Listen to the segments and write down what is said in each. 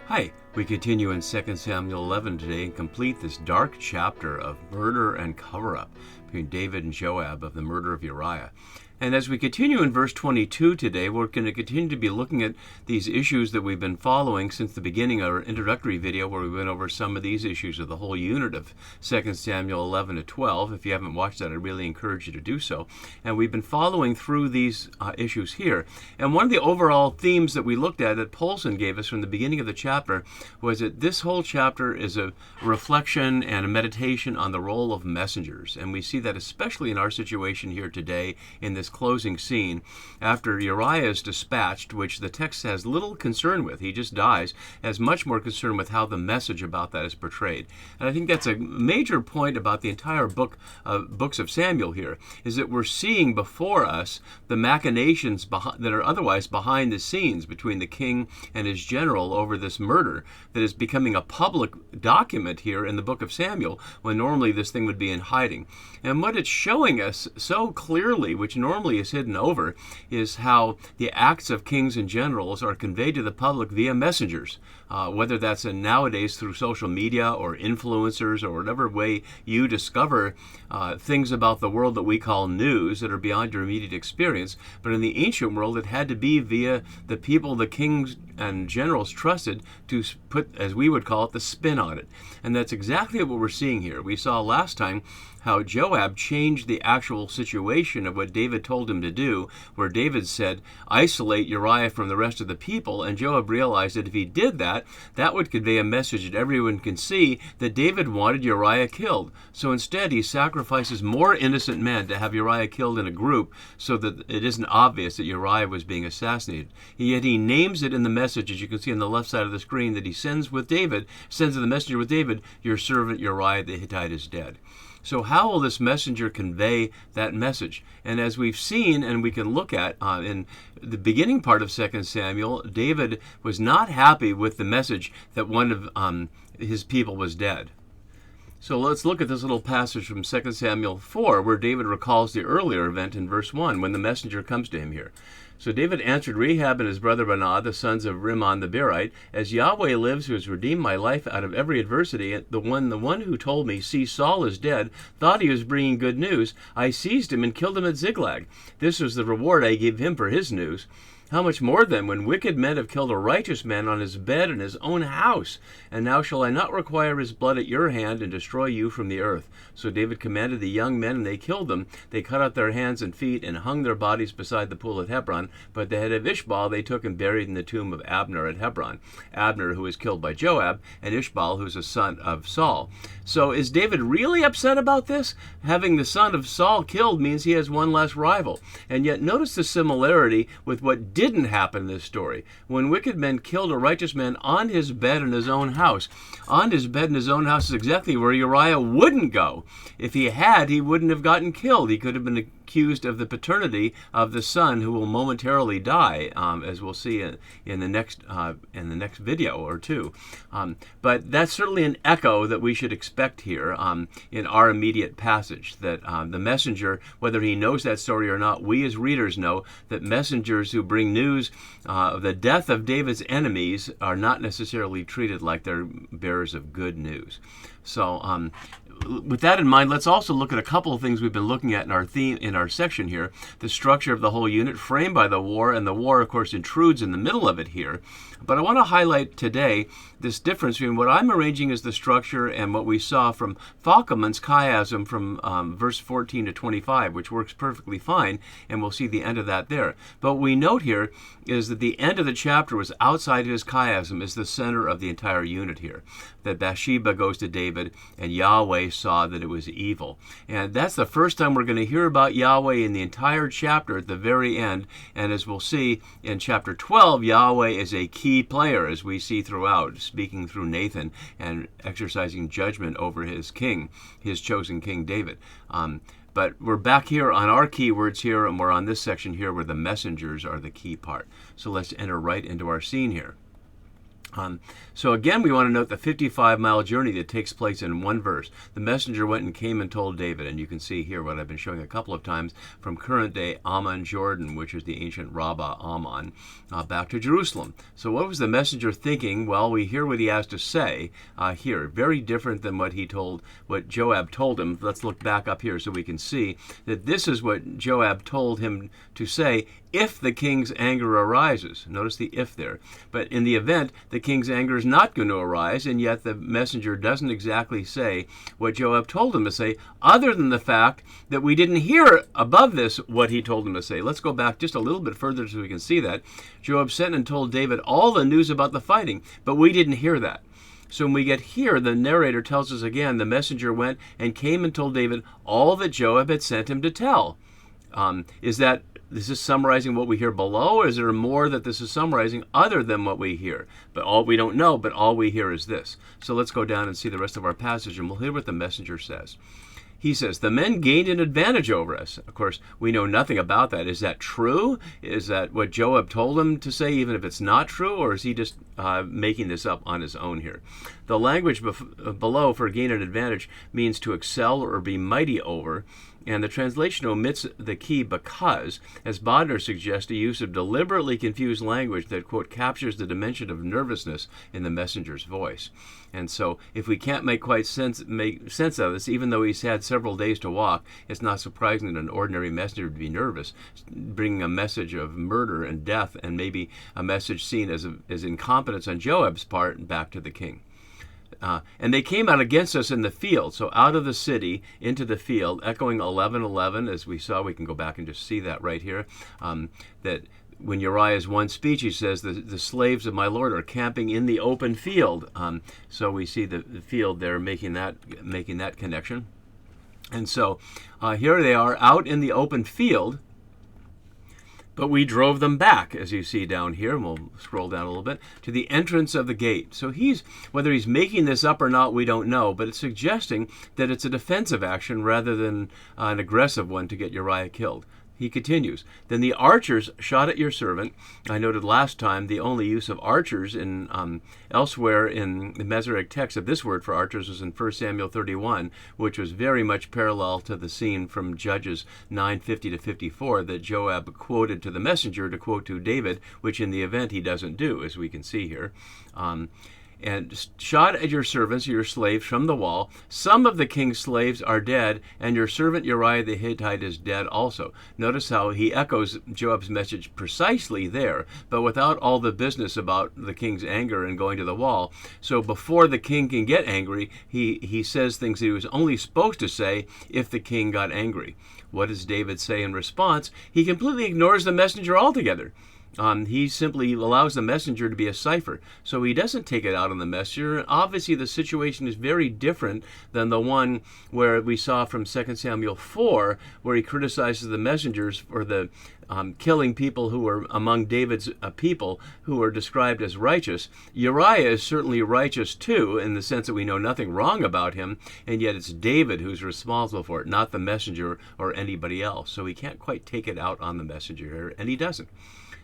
Hi, we continue in 2 Samuel 11 today and complete this dark chapter of murder and cover-up between David and Joab of the murder of Uriah. And as we continue in verse 22 today, we're going to continue to be looking at these issues that we've been following since the beginning of our introductory video, where we went over some of these issues of the whole unit of 2 Samuel 11 to 12. If you haven't watched that, I really encourage you to do so. And we've been following through these issues here. And one of the overall themes that we looked at that Paulson gave us from the beginning of the chapter was that this whole chapter is a reflection and a meditation on the role of messengers. And we see that especially in our situation here today in this closing scene after Uriah is dispatched, which the text has little concern with. He just dies, has much more concern with how the message about that is portrayed. And I think that's a major point about the entire books of Samuel here, is that we're seeing before us the machinations that are otherwise behind the scenes between the king and his general over this murder that is becoming a public document here in the book of Samuel, when normally this thing would be in hiding. And what it's showing us so clearly, which normally is hidden over, is how the acts of kings and generals are conveyed to the public via messengers, whether that's nowadays through social media or influencers or whatever way you discover things about the world that we call news that are beyond your immediate experience. But in the ancient world, it had to be via the people the kings and generals trusted to put, as we would call it, the spin on it. And that's exactly what we're seeing here. We saw last time how Joab changed the actual situation of what David told him to do, where David said, isolate Uriah from the rest of the people, and Joab realized that if he did that, that would convey a message that everyone can see that David wanted Uriah killed. So instead, he sacrifices more innocent men to have Uriah killed in a group so that it isn't obvious that Uriah was being assassinated. Yet he names it in the message, as you can see on the left side of the screen, that he sends to the messenger with David, your servant Uriah the Hittite is dead. So how will this messenger convey that message? And as we've seen, and we can look at in the beginning part of 2 Samuel, David was not happy with the message that one of his people was dead. So let's look at this little passage from 2 Samuel 4, where David recalls the earlier event in verse 1, when the messenger comes to him here. So David answered Rehab and his brother Baanah, the sons of Rimmon the Beerite, as Yahweh lives, who has redeemed my life out of every adversity, the one who told me, see, Saul is dead, thought he was bringing good news. I seized him and killed him at Ziklag. This was the reward I gave him for his news. How much more then, when wicked men have killed a righteous man on his bed in his own house? And now shall I not require his blood at your hand and destroy you from the earth? So David commanded the young men, and they killed them. They cut out their hands and feet and hung their bodies beside the pool at Hebron. But the head of Ishbaal they took and buried in the tomb of Abner at Hebron. Abner, who was killed by Joab, and Ishbaal, who is a son of Saul. So is David really upset about this? Having the son of Saul killed means he has one less rival. And yet notice the similarity with what didn't happen in this story. When wicked men killed a righteous man on his bed in his own house. On his bed in his own house is exactly where Uriah wouldn't go. If he had, he wouldn't have gotten killed. He could have been accused of the paternity of the son who will momentarily die, as we'll see in the next video or two. But that's certainly an echo that we should expect here in our immediate passage, that the messenger, whether he knows that story or not, we as readers know that messengers who bring news of the death of David's enemies are not necessarily treated like they're bearers of good news. So with that in mind, let's also look at a couple of things we've been looking at in our section here. The structure of the whole unit framed by the war, and the war, of course, intrudes in the middle of it here. But I want to highlight today this difference between what I'm arranging as the structure and what we saw from Falkman's chiasm from verse 14 to 25, which works perfectly fine, and we'll see the end of that there. But what we note here is that the end of the chapter was outside his chiasm, is the center of the entire unit here. That Bathsheba goes to David, and Yahweh saw that it was evil. And that's the first time we're going to hear about Yahweh in the entire chapter at the very end. And as we'll see in chapter 12, Yahweh is a key player, as we see throughout, speaking through Nathan and exercising judgment over his king, his chosen king David. But we're back here on our keywords here, and we're on this section here where the messengers are the key part. So let's enter right into our scene here. So again, we want to note the 55-mile journey that takes place in one verse. The messenger went and came and told David, and you can see here what I've been showing a couple of times from current-day Ammon, Jordan, which is the ancient Rabbah Ammon, back to Jerusalem. So what was the messenger thinking? Well, we hear what he has to say here. Very different than what Joab told him. Let's look back up here so we can see that this is what Joab told him to say if the king's anger arises. Notice the if there. But in the event, the king's anger is not going to arise, and yet the messenger doesn't exactly say what Joab told him to say, other than the fact that we didn't hear above this what he told him to say. Let's go back just a little bit further so we can see that. Joab sent and told David all the news about the fighting, but we didn't hear that. So when we get here, the narrator tells us again, the messenger went and came and told David all that Joab had sent him to tell. Is this summarizing what we hear below, or is there more that this is summarizing other than what we hear? But all we don't know, but all we hear is this. So let's go down and see the rest of our passage, and we'll hear what the messenger says. He says, the men gained an advantage over us. Of course, we know nothing about that. Is that true? Is that what Joab told him to say, even if it's not true? Or is he just making this up on his own here? The language below for gain an advantage means to excel or be mighty over. And the translation omits the key because, as Bodner suggests, a use of deliberately confused language that, quote, captures the dimension of nervousness in the messenger's voice. And so if we can't make sense of this, even though he's had several days to walk, it's not surprising that an ordinary messenger would be nervous, bringing a message of murder and death and maybe a message seen as incompetence on Joab's part back to the king. And they came out against us in the field, so out of the city into the field, echoing 11:11, as we saw. We can go back and just see that right here, that when Uriah's one speech, he says, the slaves of my Lord are camping in the open field. So we see the field there making that connection. And so here they are out in the open field, but we drove them back, as you see down here, and we'll scroll down a little bit, to the entrance of the gate. So whether he's making this up or not, we don't know, but it's suggesting that it's a defensive action rather than an aggressive one to get Uriah killed. He continues, then the archers shot at your servant. I noted last time the only use of archers elsewhere in the Masoretic text of this word for archers was in 1 Samuel 31, which was very much parallel to the scene from Judges 9:50 to 54 that Joab quoted to the messenger to quote to David, which in the event he doesn't do, as we can see here. And shot at your servants, your slaves, from the wall. Some of the king's slaves are dead, and your servant Uriah the Hittite is dead also. Notice how he echoes Joab's message precisely there, but without all the business about the king's anger and going to the wall. So before the king can get angry, he says things he was only supposed to say if the king got angry. What does David say in response? He completely ignores the messenger altogether. He simply allows the messenger to be a cipher. So he doesn't take it out on the messenger. Obviously, the situation is very different than the one where we saw from 2 Samuel 4, where he criticizes the messengers for the killing people who were among David's people who are described as righteous. Uriah is certainly righteous too, in the sense that we know nothing wrong about him, and yet it's David who's responsible for it, not the messenger or anybody else. So he can't quite take it out on the messenger here, and he doesn't.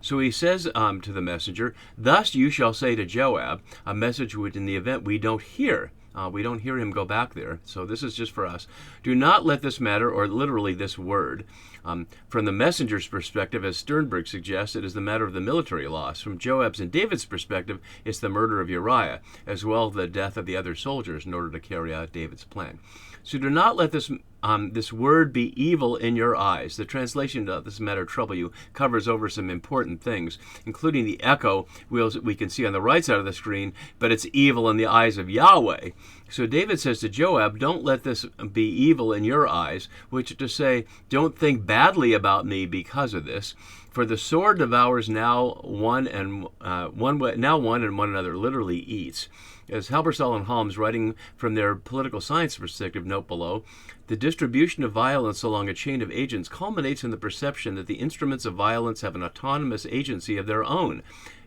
So he says to the messenger, thus you shall say to Joab, a message which in the event we don't hear. We don't hear him go back there. So this is just for us. Do not let this matter, or literally this word, from the messenger's perspective, as Sternberg suggests, it is the matter of the military loss. From Joab's and David's perspective, it's the murder of Uriah, as well as the death of the other soldiers in order to carry out David's plan. So do not let this word be evil in your eyes. The translation of this matter trouble you covers over some important things, including the echo we can see on the right side of the screen, but it's evil in the eyes of Yahweh. So David says to Joab, don't let this be evil in your eyes, which is to say, don't think badly about me because of this. For the sword devours now one and one another, literally eats. As Halberstam and Holmes, writing from their political science perspective, note below, the distribution of violence along a chain of agents culminates in the perception that the instruments of violence have an autonomous agency of their own.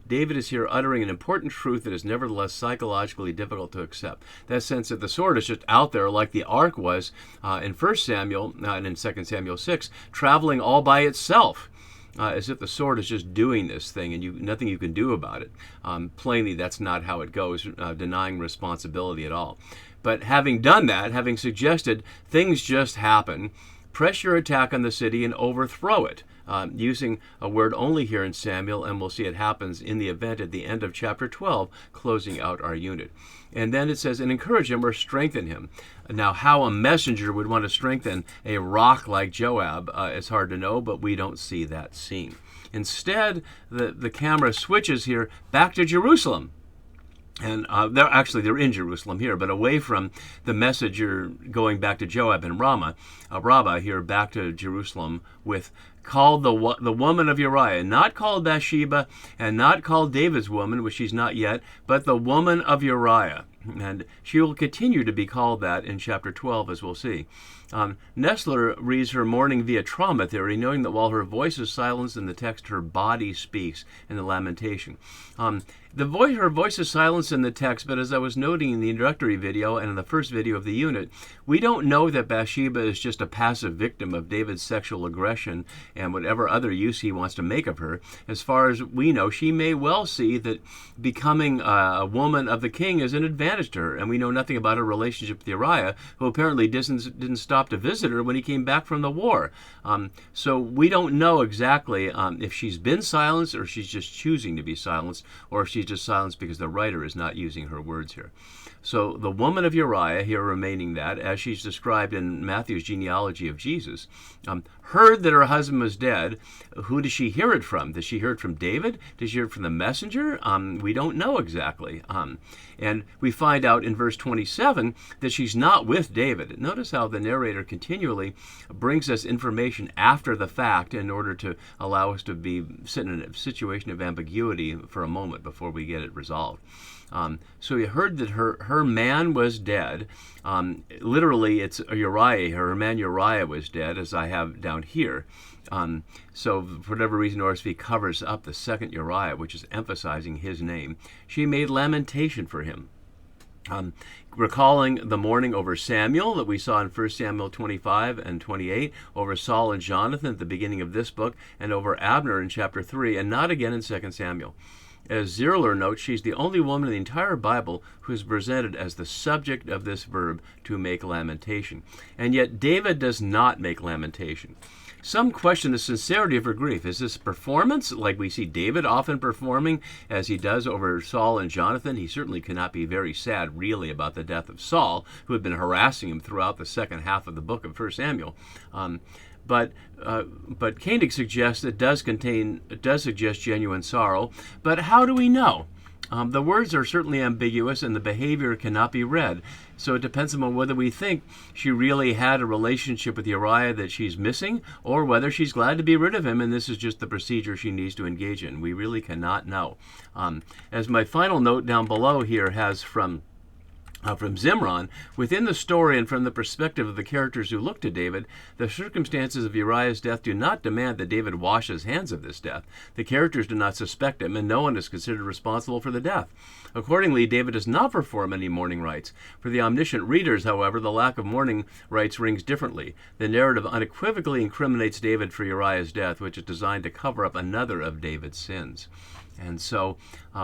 David is here uttering an important truth that is nevertheless psychologically difficult to accept. That sense that the sword is just out there like the ark was in 1 Samuel and in 2 Samuel 6, traveling all by itself. as if the sword is just doing this thing and nothing you can do about it. Plainly, that's not how it goes, denying responsibility at all. But having done that, having suggested things just happen, press your attack on the city and overthrow it. Using a word only here in Samuel, and we'll see it happens in the event at the end of chapter 12, closing out our unit. And then it says, and encourage him or strengthen him. Now, how a messenger would want to strengthen a rock like Joab is hard to know, but we don't see that scene. Instead, the camera switches here back to Jerusalem. And they're in Jerusalem here, but away from the messenger going back to Joab and Rabbah here back to Jerusalem with called the woman of Uriah, not called Bathsheba and not called David's woman, which she's not yet, but the woman of Uriah. And she will continue to be called that in chapter 12, as we'll see. Nestler reads her mourning via trauma theory, knowing that while her voice is silenced in the text, her body speaks in the lamentation. Her voice is silenced in the text, but as I was noting in the introductory video and in the first video of the unit, we don't know that Bathsheba is just a passive victim of David's sexual aggression and whatever other use he wants to make of her. As far as we know, she may well see that becoming a woman of the king is an advantage to her, and we know nothing about her relationship with Uriah, who apparently didn't stop to visit her when he came back from the war. So we don't know exactly if she's been silenced or she's just choosing to be silenced, or if she's just silenced because the writer is not using her words here. So the woman of Uriah, here remaining that, as she's described in Matthew's genealogy of Jesus, heard that her husband was dead. Who does she hear it from? Does she hear it from David? Does she hear it from the messenger? We don't know exactly. And we find out in verse 27 that she's not with David. Notice how the narrator continually brings us information after the fact in order to allow us to be sit in a situation of ambiguity for a moment before we get it resolved. So he heard that her man was dead. Literally, it's Uriah. Her man Uriah was dead, as I have down here. So for whatever reason, OSV covers up the second Uriah, which is emphasizing his name. She made lamentation for him. Recalling the mourning over Samuel that we saw in 1 Samuel 25 and 28, over Saul and Jonathan at the beginning of this book, and over Abner in chapter 3, and not again in 2 Samuel. As Zierler notes, she's the only woman in the entire Bible who is presented as the subject of this verb, to make lamentation. And yet David does not make lamentation. Some question the sincerity of her grief. Is this performance, like we see David often performing, as he does over Saul and Jonathan? He certainly cannot be very sad, really, about the death of Saul, who had been harassing him throughout the second half of the book of 1 Samuel. But Koenig suggests it does suggest genuine sorrow. But how do we know? The words are certainly ambiguous, and the behavior cannot be read. So it depends on whether we think she really had a relationship with Uriah that she's missing, or whether she's glad to be rid of him, and this is just the procedure she needs to engage in. We really cannot know. As my final note down below here has from Zimron, within the story and from the perspective of the characters who look to David, the circumstances of Uriah's death do not demand that David wash his hands of this death. The characters do not suspect him, and no one is considered responsible for the death. Accordingly, David does not perform any mourning rites. For the omniscient readers, however, the lack of mourning rites rings differently. The narrative unequivocally incriminates David for Uriah's death, which is designed to cover up another of David's sins. And so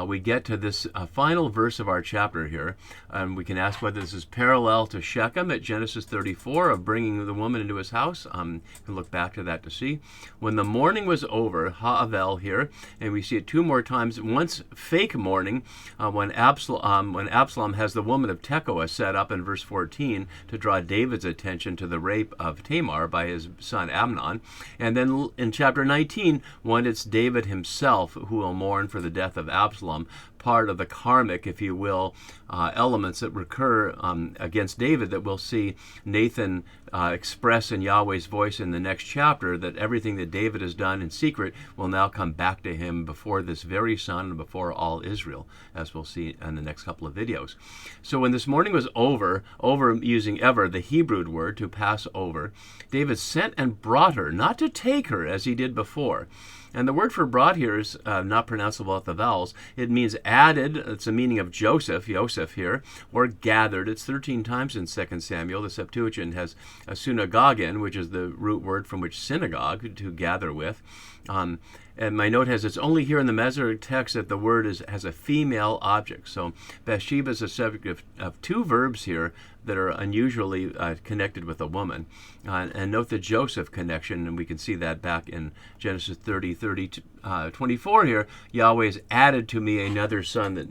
we get to this final verse of our chapter here, and we can ask whether this is parallel to Shechem at Genesis 34 of bringing the woman into his house. You can look back to that to see. When the mourning was over, Ha'avel here, and we see it two more times. Once fake mourning, when Absalom has the woman of Tekoa set up in verse 14 to draw David's attention to the rape of Tamar by his son Amnon. And then in chapter 19, when it's David himself who will mourn for the death of Absalom, part of the karmic, if you will, elements that recur against David that we'll see Nathan express in Yahweh's voice in the next chapter, that everything that David has done in secret will now come back to him before this very son and before all Israel, as we'll see in the next couple of videos. So when this morning was over using ever, the Hebrew word to pass over, David sent and brought her, not to take her as he did before. And the word for brought here is not pronounceable at the vowels. It means added, it's the meaning of Joseph here, or gathered. It's 13 times in 2 Samuel. The Septuagint has a synagogen, which is the root word from which synagogue, to gather with. And my note has, it's only here in the Masoretic text that the word has a female object. So Bathsheba is a subject of two verbs here that are unusually connected with a woman. And note the Joseph connection, and we can see that back in Genesis 24 here. Yahweh has added to me another son that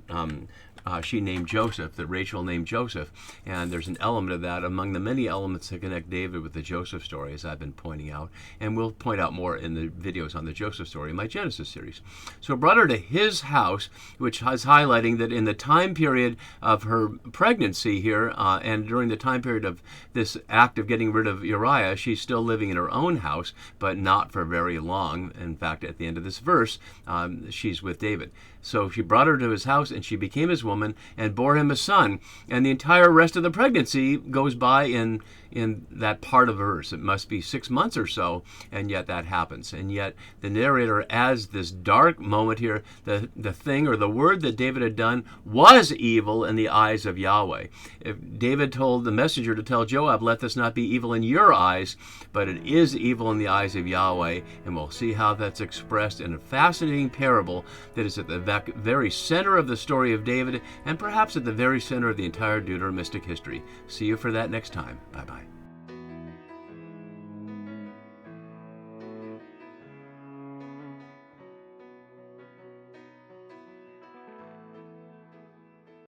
she named Joseph, that Rachel named Joseph. And there's an element of that among the many elements that connect David with the Joseph story, as I've been pointing out. And we'll point out more in the videos on the Joseph story in my Genesis series. So it brought her to his house, which is highlighting that in the time period of her pregnancy here, and during the time period of this act of getting rid of Uriah, she's still living in her own house, but not for very long. In fact, at the end of this verse, she's with David. So she brought her to his house, and she became his woman and bore him a son. And the entire rest of the pregnancy goes by in that part of the verse. It must be 6 months or so, and yet that happens. And yet the narrator adds this dark moment here. The thing or the word that David had done was evil in the eyes of Yahweh. If David told the messenger to tell Joab, let this not be evil in your eyes, but it is evil in the eyes of Yahweh. And we'll see how that's expressed in a fascinating parable that is at the very center of the story of David, and perhaps at the very center of the entire Deuteronomistic history. See you for that next time. Bye-bye.